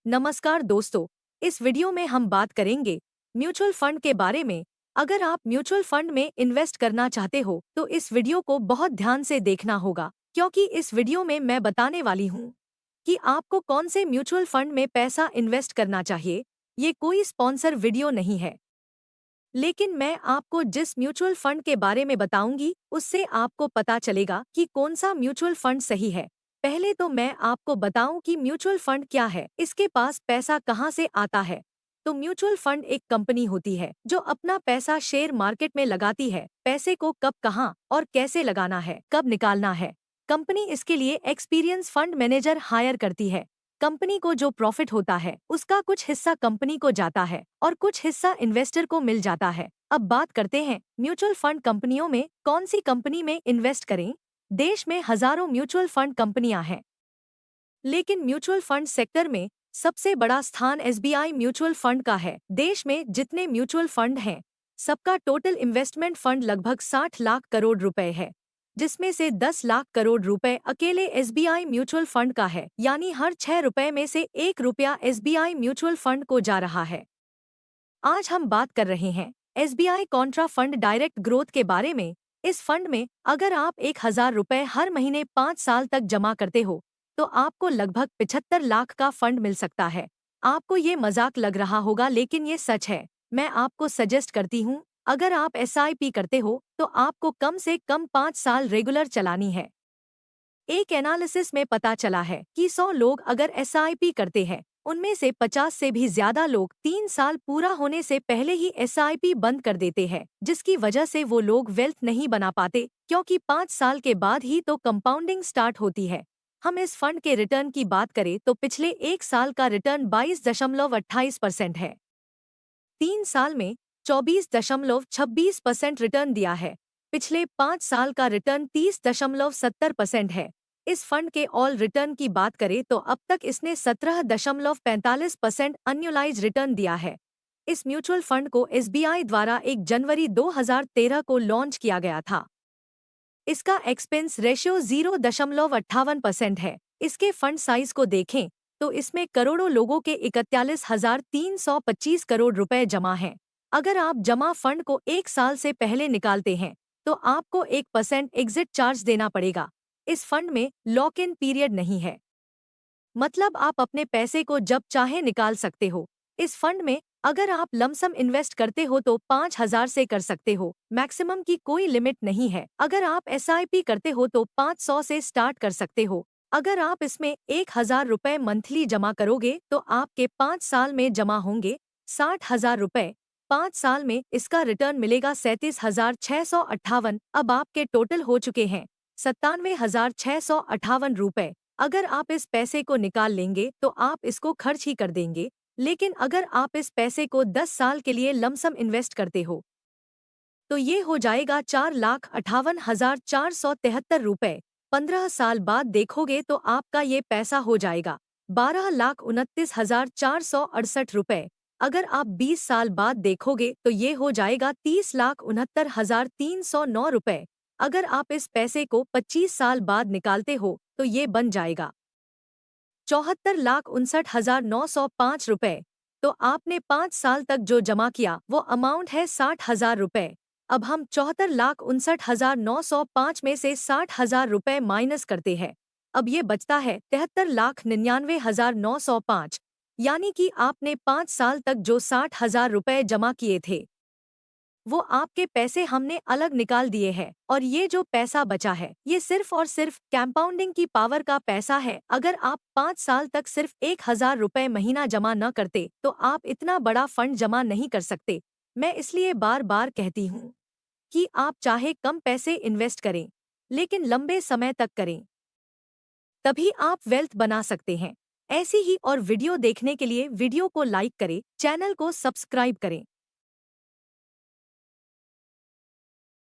नमस्कार दोस्तों, इस वीडियो में हम बात करेंगे म्यूचुअल फंड के बारे में। अगर आप म्यूचुअल फंड में इन्वेस्ट करना चाहते हो तो इस वीडियो को बहुत ध्यान से देखना होगा, क्योंकि इस वीडियो में मैं बताने वाली हूँ कि आपको कौन से म्यूचुअल फंड में पैसा इन्वेस्ट करना चाहिए। ये कोई स्पॉन्सर वीडियो नहीं है, लेकिन मैं आपको जिस म्यूचुअल फंड के बारे में बताऊंगी उससे आपको पता चलेगा कि कौन सा म्यूचुअल फंड सही है। पहले तो मैं आपको बताऊं कि म्यूचुअल फंड क्या है, इसके पास पैसा कहां से आता है। तो म्यूचुअल फंड एक कंपनी होती है जो अपना पैसा शेयर मार्केट में लगाती है। पैसे को कब, कहां और कैसे लगाना है, कब निकालना है, कंपनी इसके लिए एक्सपीरियंस फंड मैनेजर हायर करती है। कंपनी को जो प्रॉफिट होता है उसका कुछ हिस्सा कंपनी को जाता है और कुछ हिस्सा इन्वेस्टर को मिल जाता है। अब बात करते हैं म्यूचुअल फंड कंपनियों में कौन सी कंपनी में इन्वेस्ट करें। देश में हजारों म्यूचुअल फंड कंपनियां हैं, लेकिन म्यूचुअल फंड सेक्टर में सबसे बड़ा स्थान एसबीआई म्यूचुअल फंड का है। देश में जितने म्यूचुअल फंड हैं, सबका टोटल इन्वेस्टमेंट फंड लगभग 60 लाख करोड़ रुपए है, जिसमें से 10 लाख करोड़ रुपए अकेले एसबीआई म्यूचुअल फंड का है। यानी हर 6 रुपए में से 1 रुपया एसबीआई म्यूचुअल फंड को जा रहा है। आज हम बात कर रहे हैं SBI Contra fund direct growth के बारे में। इस फंड में अगर आप 1,000 रुपए हर महीने 5 साल तक जमा करते हो तो आपको लगभग 75 लाख का फंड मिल सकता है। आपको ये मजाक लग रहा होगा, लेकिन ये सच है। मैं आपको सजेस्ट करती हूँ, अगर आप एसआईपी करते हो तो आपको कम से कम 5 साल रेगुलर चलानी है। एक एनालिसिस में पता चला है कि 100 लोग अगर एसआईपी करते हैं, उनमें से 50 से भी ज्यादा लोग 3 साल पूरा होने से पहले ही एसआईपी बंद कर देते हैं, जिसकी वजह से वो लोग वेल्थ नहीं बना पाते, क्योंकि 5 साल के बाद ही तो कंपाउंडिंग स्टार्ट होती है। हम इस फंड के रिटर्न की बात करें तो पिछले 1 साल का रिटर्न 22.28% है। 3 साल में 24.26% रिटर्न दिया है। पिछले 5 साल का रिटर्न 30.70% है। इस फंड के ऑल रिटर्न की बात करें तो अब तक इसने 17.45% अन्युलाइज रिटर्न दिया है। इस म्यूचुअल फंड को एसबीआई द्वारा 1 जनवरी 2013 को लॉन्च किया गया था। इसका एक्सपेंस रेशियो 0.58% है। इसके फंड साइज को देखें तो इसमें करोड़ों लोगों के 41,325 करोड़ रुपए जमा हैं। अगर आप जमा फंड को 1 साल से पहले निकालते हैं तो आपको 1% एग्जिट चार्ज देना पड़ेगा। इस फंड में लॉक इन पीरियड नहीं है, मतलब आप अपने पैसे को जब चाहे निकाल सकते हो। इस फंड में अगर आप लमसम इन्वेस्ट करते हो तो 5,000 से कर सकते हो, मैक्सिमम की कोई लिमिट नहीं है। अगर आप एसआईपी करते हो तो 500 से स्टार्ट कर सकते हो। अगर आप इसमें 1,000 रुपए मंथली जमा करोगे तो आपके 5 साल में जमा होंगे 60,000 रुपए। 5 साल में इसका रिटर्न मिलेगा 37,658। अब आपके टोटल हो चुके हैं 97,658 रुपए। अगर आप इस पैसे को निकाल लेंगे तो आप इसको खर्च ही कर देंगे, लेकिन अगर आप इस पैसे को 10 साल के लिए लमसम इन्वेस्ट करते हो तो ये हो जाएगा 4,58,473 रुपए। 15 साल बाद देखोगे तो आपका ये पैसा हो जाएगा 12,29,468 रुपए। अगर आप 20 साल बाद देखोगे तो ये हो जाएगा 30,69,309 रुपए। अगर आप इस पैसे को 25 साल बाद निकालते हो तो ये बन जाएगा 74,59,905 रुपए। तो आपने 5 साल तक जो जमा किया वो अमाउंट है 60,000 रुपए। अब हम 74,69,905 में से 60,000 रुपए माइनस करते हैं। अब ये बचता है 73,99,905। यानी कि आपने 5 साल तक जो 60,000 रुपए जमा किए थे वो आपके पैसे हमने अलग निकाल दिए हैं, और ये जो पैसा बचा है ये सिर्फ और सिर्फ कंपाउंडिंग की पावर का पैसा है। अगर आप 5 साल तक सिर्फ 1,000 रुपए महीना जमा न करते तो आप इतना बड़ा फंड जमा नहीं कर सकते। मैं इसलिए बार बार कहती हूँ कि आप चाहे कम पैसे इन्वेस्ट करें, लेकिन लंबे समय तक करें, तभी आप वेल्थ बना सकते हैं। ऐसी ही और वीडियो देखने के लिए वीडियो को लाइक करें, चैनल को सब्सक्राइब करें।